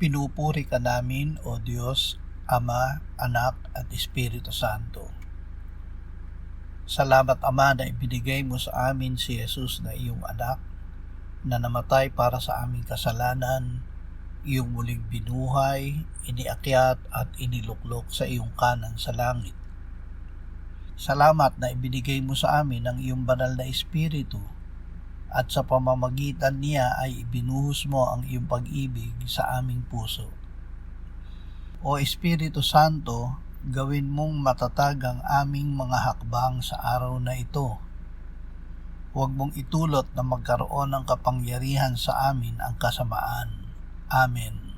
Pinupuri ka namin, O Diyos, Ama, Anak at Espiritu Santo. Salamat, Ama, na ibinigay mo sa amin si Jesus na iyong anak, na namatay para sa aming kasalanan, iyong muling binuhay, iniakyat at iniluklok sa iyong kanan sa langit. Salamat na ibinigay mo sa amin ang iyong banal na Espiritu, at sa pamamagitan niya ay ibinuhos mo ang iyong pag-ibig sa aming puso. O Espiritu Santo, gawin mong matatag ang aming mga hakbang sa araw na ito. Huwag mong itulot na magkaroon ng kapangyarihan sa amin ang kasamaan. Amen.